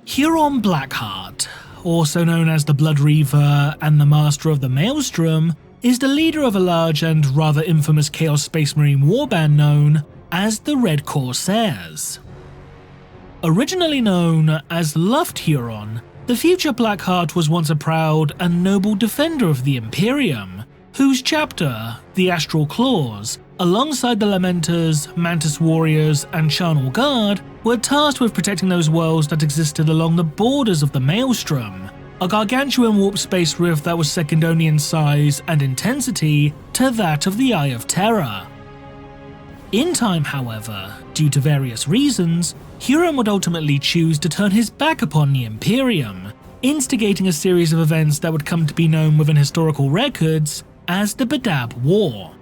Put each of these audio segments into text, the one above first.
Huron Blackheart, also known as the Blood Reaver and the Master of the Maelstrom, is the leader of a large and rather infamous Chaos Space Marine warband known as the Red Corsairs. Originally known as Luft Huron, the future Blackheart was once a proud and noble defender of the Imperium, whose chapter, the Astral Claws, alongside the Lamenters, Mantis Warriors, and Charnel Guard, were tasked with protecting those worlds that existed along the borders of the Maelstrom, a gargantuan warp space rift that was second only in size and intensity to that of the Eye of Terror. In time, however, due to various reasons, Huron would ultimately choose to turn his back upon the Imperium, instigating a series of events that would come to be known within historical records as the Badab War.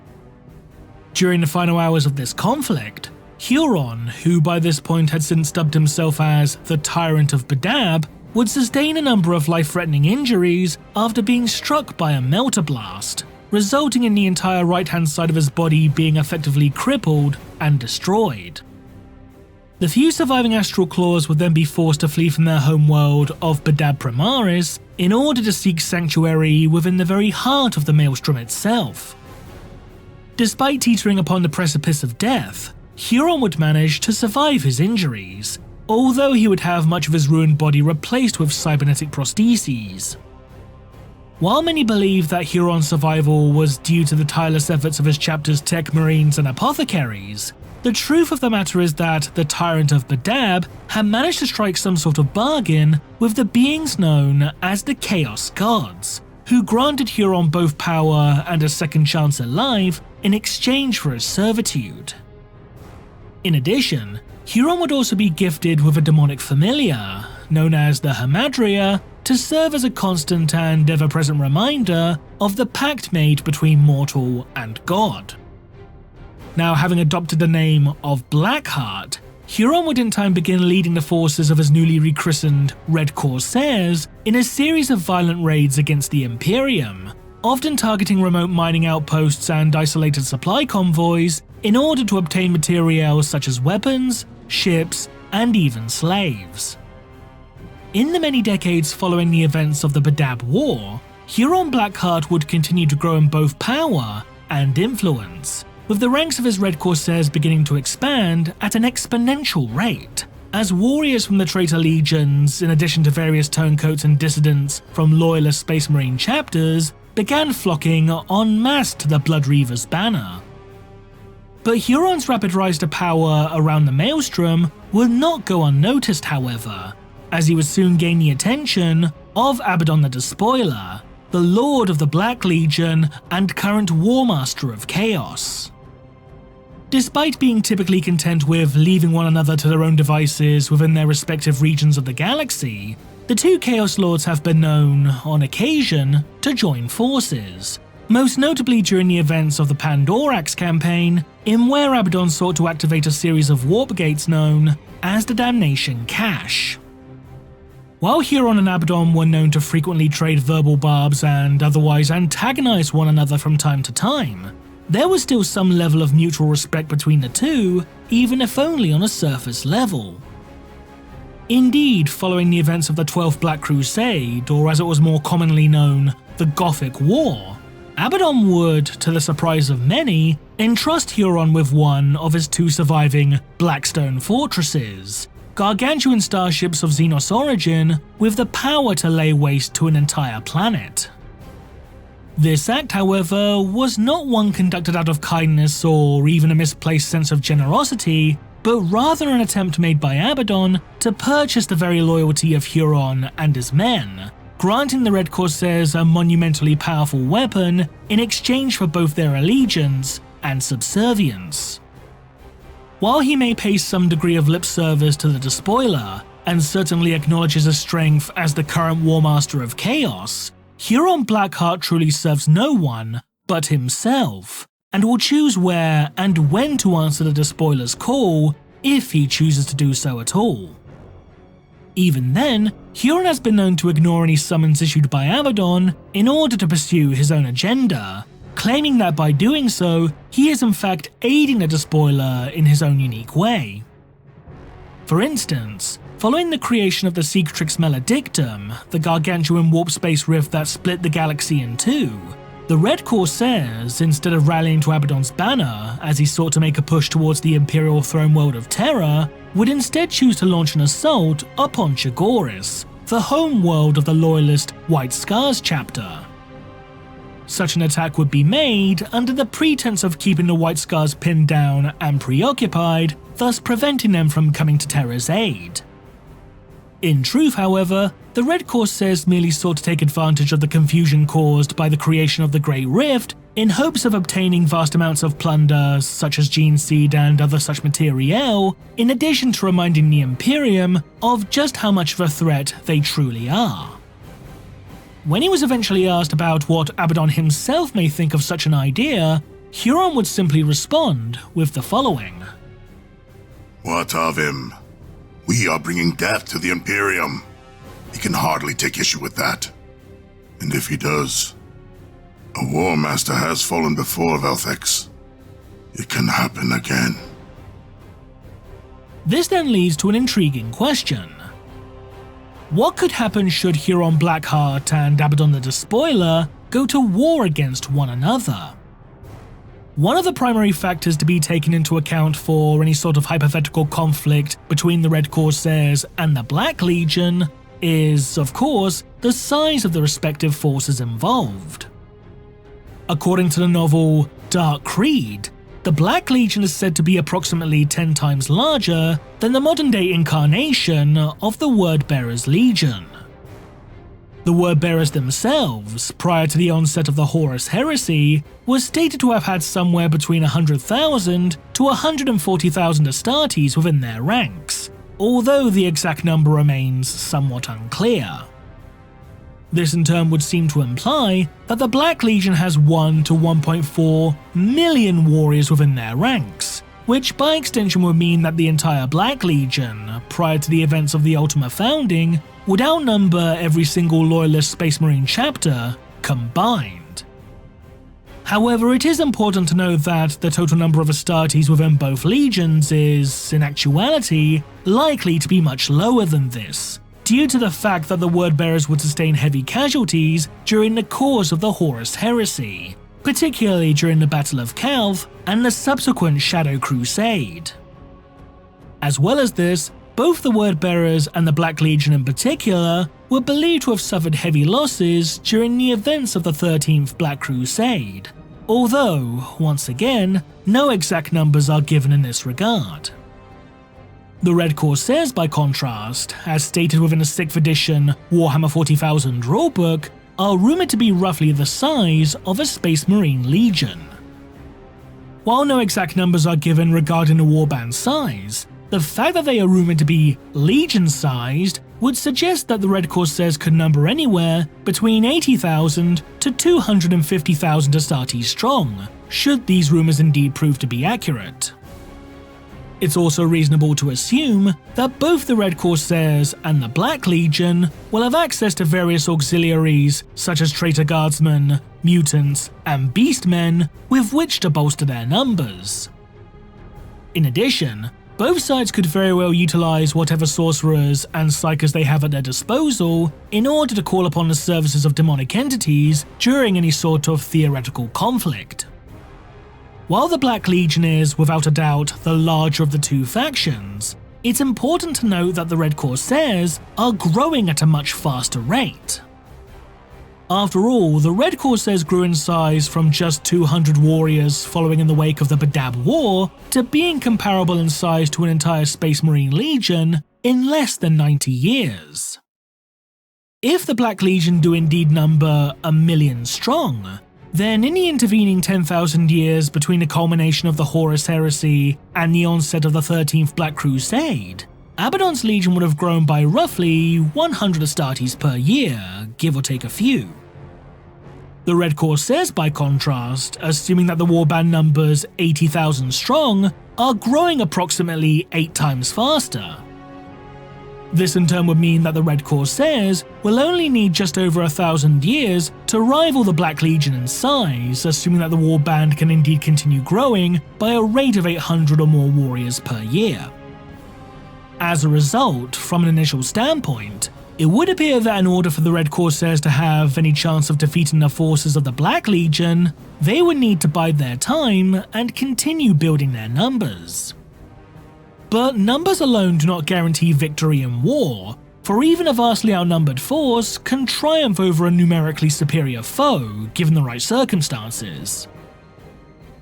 During the final hours of this conflict, Huron, who by this point had since dubbed himself as the Tyrant of Badab, would sustain a number of life-threatening injuries after being struck by a melter blast, resulting in the entire right-hand side of his body being effectively crippled and destroyed. The few surviving Astral Claws would then be forced to flee from their homeworld of Badab Primaris in order to seek sanctuary within the very heart of the Maelstrom itself. Despite teetering upon the precipice of death, Huron would manage to survive his injuries, although he would have much of his ruined body replaced with cybernetic prostheses. While many believe that Huron's survival was due to the tireless efforts of his chapter's tech marines and apothecaries, the truth of the matter is that the Tyrant of Badab had managed to strike some sort of bargain with the beings known as the Chaos Gods, who granted Huron both power and a second chance at life in exchange for his servitude. In addition, Huron would also be gifted with a demonic familiar, known as the Hamadria, to serve as a constant and ever-present reminder of the pact made between mortal and god. Now, having adopted the name of Blackheart, Huron would in time begin leading the forces of his newly rechristened Red Corsairs in a series of violent raids against the Imperium, often targeting remote mining outposts and isolated supply convoys in order to obtain materials such as weapons, ships, and even slaves. In the many decades following the events of the Badab War, Huron Blackheart would continue to grow in both power and influence, with the ranks of his Red Corsairs beginning to expand at an exponential rate, as warriors from the traitor legions, in addition to various turncoats and dissidents from loyalist Space Marine chapters, began flocking en masse to the Blood Reaver's banner. But Huron's rapid rise to power around the Maelstrom would not go unnoticed, however, as he would soon gain the attention of Abaddon the Despoiler, the Lord of the Black Legion and current War Master of Chaos. Despite being typically content with leaving one another to their own devices within their respective regions of the galaxy, the two Chaos Lords have been known, on occasion, to join forces, most notably during the events of the Pandorax campaign, in where Abaddon sought to activate a series of warp gates known as the Damnation Cache. While Huron and Abaddon were known to frequently trade verbal barbs and otherwise antagonize one another from time to time, there was still some level of mutual respect between the two, even if only on a surface level. Indeed, following the events of the 12th Black Crusade, or as it was more commonly known, the Gothic War, Abaddon would, to the surprise of many, entrust Huron with one of his two surviving Blackstone fortresses, gargantuan starships of Xenos origin with the power to lay waste to an entire planet. This act, however, was not one conducted out of kindness or even a misplaced sense of generosity, but rather an attempt made by Abaddon to purchase the very loyalty of Huron and his men, granting the Red Corsairs a monumentally powerful weapon in exchange for both their allegiance and subservience. While he may pay some degree of lip service to the Despoiler, and certainly acknowledges his strength as the current War Master of Chaos, Huron Blackheart truly serves no one but himself, and will choose where and when to answer the Despoiler's call, if he chooses to do so at all. Even then, Huron has been known to ignore any summons issued by Abaddon in order to pursue his own agenda, claiming that by doing so, he is in fact aiding the Despoiler in his own unique way. For instance, Following the creation of the Secretrix Maledictum, the gargantuan warp space rift that split the galaxy in two, the Red Corsairs, instead of rallying to Abaddon's banner as he sought to make a push towards the Imperial throne world of Terra, would instead choose to launch an assault upon Chigoris, the home world of the loyalist White Scars chapter. Such an attack would be made under the pretense of keeping the White Scars pinned down and preoccupied, thus preventing them from coming to Terra's aid. In truth, however, the Red Corsairs merely sought to take advantage of the confusion caused by the creation of the Great Rift in hopes of obtaining vast amounts of plunder such as gene seed and other such materiel, in addition to reminding the Imperium of just how much of a threat they truly are. When he was eventually asked about what Abaddon himself may think of such an idea, Huron would simply respond with the following. What of him? We are bringing death to the Imperium. He can hardly take issue with that. And if he does, a War Master has fallen before Velthex. It can happen again. This then leads to an intriguing question. What could happen should Huron Blackheart and Abaddon the Despoiler go to war against one another? One of the primary factors to be taken into account for any sort of hypothetical conflict between the Red Corsairs and the Black Legion is, of course, the size of the respective forces involved. According to the novel Dark Creed, the Black Legion is said to be approximately 10 times larger than the modern-day incarnation of the Wordbearers Legion. The Wordbearers themselves, prior to the onset of the Horus Heresy, were stated to have had somewhere between 100,000 to 140,000 Astartes within their ranks, although the exact number remains somewhat unclear. This in turn would seem to imply that the Black Legion has 1 to 1.4 million warriors within their ranks, which by extension would mean that the entire Black Legion, prior to the events of the Ultima founding, would outnumber every single Loyalist Space Marine chapter combined. However, it is important to note that the total number of Astartes within both legions is, in actuality, likely to be much lower than this, due to the fact that the Wordbearers would sustain heavy casualties during the course of the Horus Heresy, particularly during the Battle of Calv and the subsequent Shadow Crusade. As well as this, both the Wordbearers and the Black Legion in particular were believed to have suffered heavy losses during the events of the 13th Black Crusade, although, once again, no exact numbers are given in this regard. The Red Corsairs, by contrast, as stated within the 6th edition Warhammer 40,000 rulebook, are rumoured to be roughly the size of a Space Marine Legion. While no exact numbers are given regarding the warband size, the fact that they are rumoured to be Legion-sized would suggest that the Red Corsairs could number anywhere between 80,000 to 250,000 Astartes strong, should these rumours indeed prove to be accurate. It's also reasonable to assume that both the Red Corsairs and the Black Legion will have access to various auxiliaries such as traitor guardsmen, mutants, and beastmen with which to bolster their numbers. In addition, both sides could very well utilize whatever sorcerers and psykers they have at their disposal in order to call upon the services of demonic entities during any sort of theoretical conflict. While the Black Legion is, without a doubt, the larger of the two factions, it's important to note that the Red Corsairs are growing at a much faster rate. After all, the Red Corsairs grew in size from just 200 warriors following in the wake of the Badab War to being comparable in size to an entire Space Marine Legion in less than 90 years. If the Black Legion do indeed number 1 million strong, then in the intervening 10,000 years between the culmination of the Horus Heresy and the onset of the 13th Black Crusade, Abaddon's Legion would have grown by roughly 100 Astartes per year, give or take a few. The Red Corsairs, by contrast, assuming that the warband numbers 80,000 strong, are growing approximately 8 times faster. This in turn would mean that the Red Corsairs will only need just over 1,000 years to rival the Black Legion in size, assuming that the warband can indeed continue growing by a rate of 800 or more warriors per year. As a result, from an initial standpoint, it would appear that in order for the Red Corsairs to have any chance of defeating the forces of the Black Legion, they would need to bide their time and continue building their numbers. But numbers alone do not guarantee victory in war, for even a vastly outnumbered force can triumph over a numerically superior foe given the right circumstances.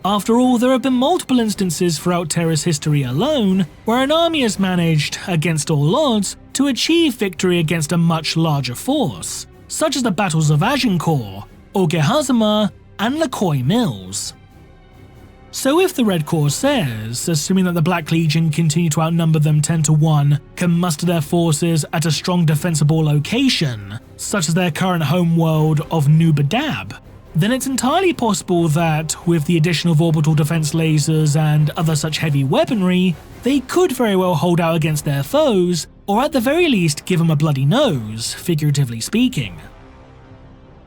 After all, there have been multiple instances throughout Terra's history alone where an army has managed, against all odds, to achieve victory against a much larger force, such as the battles of Agincourt, Ogehazama, and Lecoy Mills. So if the Red Corsairs, assuming that the Black Legion continue to outnumber them 10-1, can muster their forces at a strong defensible location, such as their current homeworld of New Badab, then it's entirely possible that, with the addition of orbital defense lasers and other such heavy weaponry, they could very well hold out against their foes, or at the very least give them a bloody nose, figuratively speaking.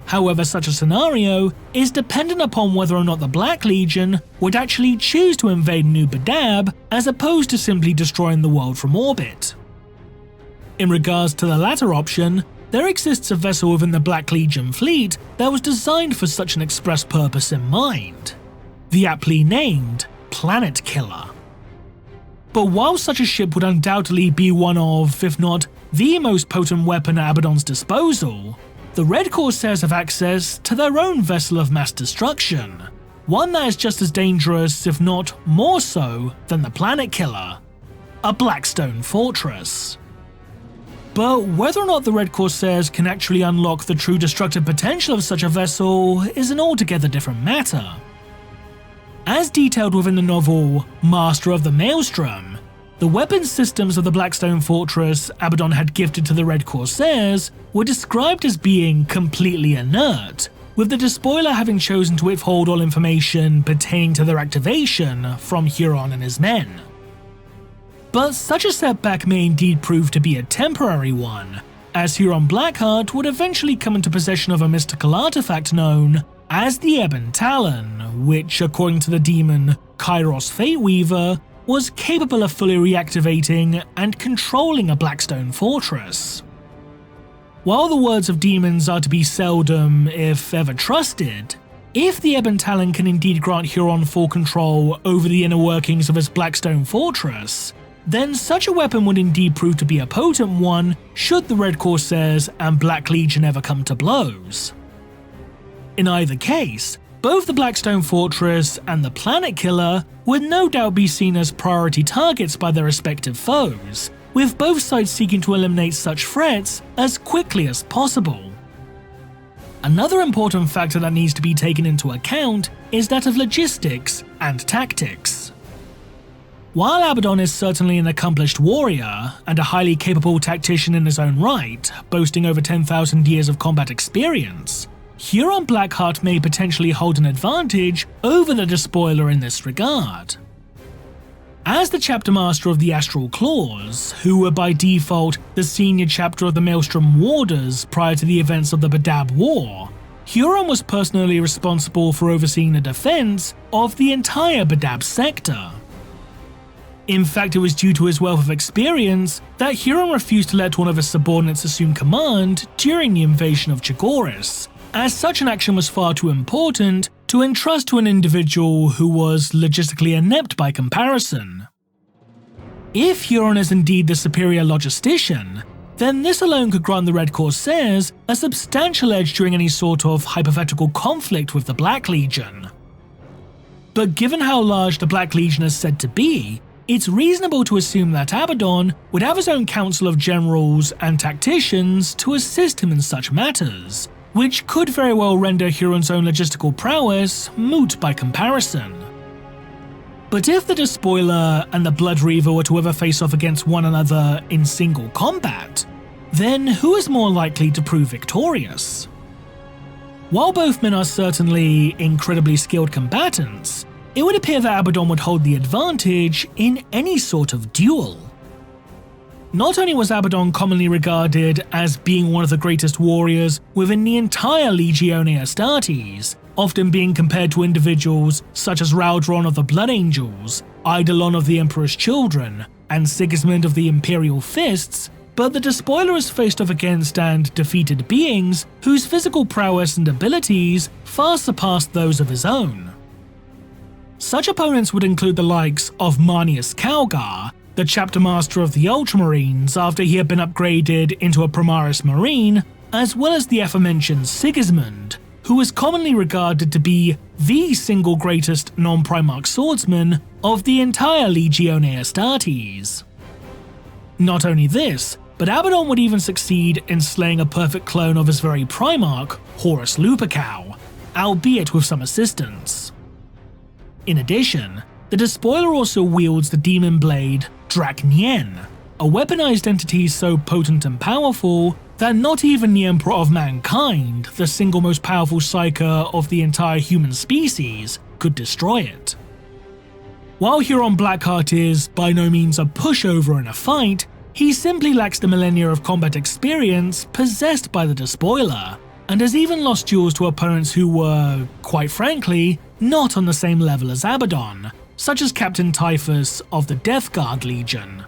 However, such a scenario is dependent upon whether or not the Black Legion would actually choose to invade New Badab as opposed to simply destroying the world from orbit. In regards to the latter option, there exists a vessel within the Black Legion fleet that was designed for such an express purpose in mind, the aptly named Planet Killer. But while such a ship would undoubtedly be one of, if not the most potent weapon at Abaddon's disposal, the Red Corsairs have access to their own vessel of mass destruction, one that is just as dangerous, if not more so, than the Planet Killer, a Blackstone Fortress. But whether or not the Red Corsairs can actually unlock the true destructive potential of such a vessel is an altogether different matter. As detailed within the novel Master of the Maelstrom, the weapons systems of the Blackstone Fortress Abaddon had gifted to the Red Corsairs were described as being completely inert, with the Despoiler having chosen to withhold all information pertaining to their activation from Huron and his men. But such a setback may indeed prove to be a temporary one, as Huron Blackheart would eventually come into possession of a mystical artifact known as the Ebon Talon, which, according to the demon Kairos Fateweaver, was capable of fully reactivating and controlling a Blackstone fortress. While the words of demons are to be seldom, if ever, trusted, if the Ebon Talon can indeed grant Huron full control over the inner workings of his Blackstone fortress, then such a weapon would indeed prove to be a potent one should the Red Corsairs and Black Legion ever come to blows. In either case, both the Blackstone Fortress and the Planet Killer would no doubt be seen as priority targets by their respective foes, with both sides seeking to eliminate such threats as quickly as possible. Another important factor that needs to be taken into account is that of logistics and tactics. While Abaddon is certainly an accomplished warrior and a highly capable tactician in his own right, boasting over 10,000 years of combat experience, Huron Blackheart may potentially hold an advantage over the Despoiler in this regard. As the chapter master of the Astral Claws, who were by default the senior chapter of the Maelstrom Warders prior to the events of the Badab War, Huron was personally responsible for overseeing the defense of the entire Badab sector. In fact, it was due to his wealth of experience that Huron refused to let one of his subordinates assume command during the invasion of Chigoris, as such an action was far too important to entrust to an individual who was logistically inept by comparison. If Huron is indeed the superior logistician, then this alone could grant the Red Corsairs a substantial edge during any sort of hypothetical conflict with the Black Legion. But given how large the Black Legion is said to be, it's reasonable to assume that Abaddon would have his own council of generals and tacticians to assist him in such matters, which could very well render Huron's own logistical prowess moot by comparison. But if the Despoiler and the Blood Reaver were to ever face off against one another in single combat, then who is more likely to prove victorious? While both men are certainly incredibly skilled combatants, it would appear that Abaddon would hold the advantage in any sort of duel. Not only was Abaddon commonly regarded as being one of the greatest warriors within the entire Legione Astartes, often being compared to individuals such as Raudron of the Blood Angels, Eidolon of the Emperor's Children, and Sigismund of the Imperial Fists, but the Despoiler has faced off against and defeated beings whose physical prowess and abilities far surpassed those of his own. Such opponents would include the likes of Marnius Calgar, the chapter master of the Ultramarines after he had been upgraded into a Primaris Marine, as well as the aforementioned Sigismund, who is commonly regarded to be the single greatest non-Primarch swordsman of the entire Legione Astartes. Not only this, but Abaddon would even succeed in slaying a perfect clone of his very Primarch, Horus Lupercal, albeit with some assistance. In addition, the Despoiler also wields the demon blade Draknien, a weaponized entity so potent and powerful that not even the Emperor of Mankind, the single most powerful psyker of the entire human species, could destroy it. While Huron Blackheart is by no means a pushover in a fight, he simply lacks the millennia of combat experience possessed by the Despoiler, and has even lost duels to opponents who were, quite frankly, not on the same level as Abaddon, such as Captain Typhus of the Death Guard Legion.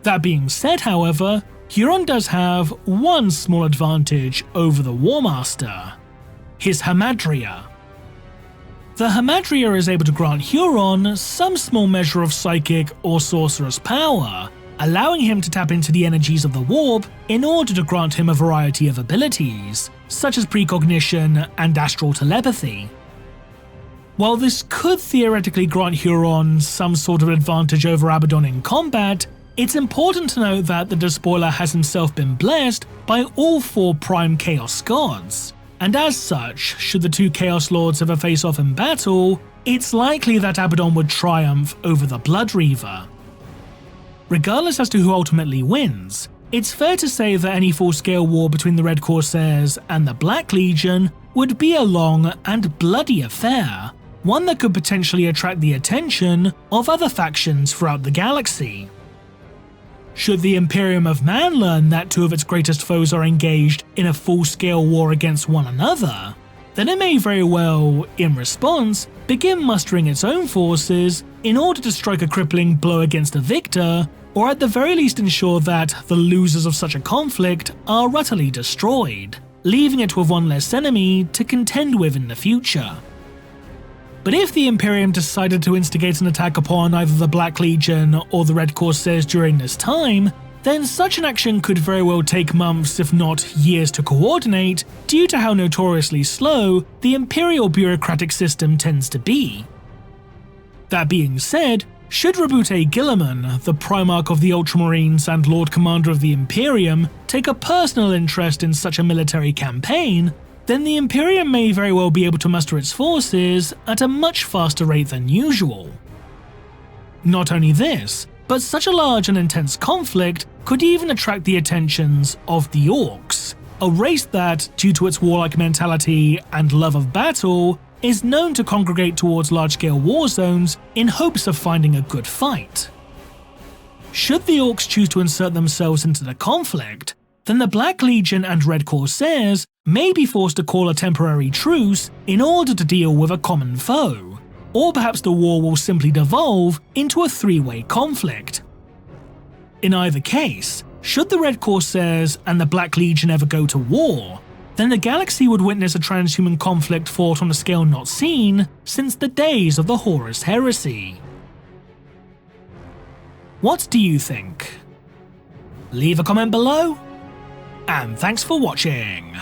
That being said, however, Huron does have one small advantage over the War Master: his Hamadria. The Hamadria is able to grant Huron some small measure of psychic or sorcerous power, allowing him to tap into the energies of the warp in order to grant him a variety of abilities, such as precognition and astral telepathy. While this could theoretically grant Huron some sort of advantage over Abaddon in combat, it's important to note that the Despoiler has himself been blessed by all 4 Prime Chaos Gods, and as such, should the 2 Chaos Lords ever face off in battle, it's likely that Abaddon would triumph over the Blood Reaver. Regardless as to who ultimately wins, it's fair to say that any full-scale war between the Red Corsairs and the Black Legion would be a long and bloody affair, one that could potentially attract the attention of other factions throughout the galaxy. Should the Imperium of Man learn that 2 of its greatest foes are engaged in a full-scale war against one another, then it may very well, in response, begin mustering its own forces in order to strike a crippling blow against the victor, or at the very least ensure that the losers of such a conflict are utterly destroyed, leaving it with one less enemy to contend with in the future. But if the Imperium decided to instigate an attack upon either the Black Legion or the Red Corsairs during this time, then such an action could very well take months if not years to coordinate due to how notoriously slow the Imperial bureaucratic system tends to be. That being said, should Rabute Guilliman, the Primarch of the Ultramarines and Lord Commander of the Imperium, take a personal interest in such a military campaign, then the Imperium may very well be able to muster its forces at a much faster rate than usual. Not only this, but such a large and intense conflict could even attract the attentions of the Orcs, a race that, due to its warlike mentality and love of battle, is known to congregate towards large-scale war zones in hopes of finding a good fight. Should the Orcs choose to insert themselves into the conflict, then the Black Legion and Red Corsairs may be forced to call a temporary truce in order to deal with a common foe, or perhaps the war will simply devolve into a 3-way conflict. In either case, should the Red Corsairs and the Black Legion ever go to war, then the galaxy would witness a transhuman conflict fought on a scale not seen since the days of the Horus Heresy. What do you think? Leave a comment below, and thanks for watching.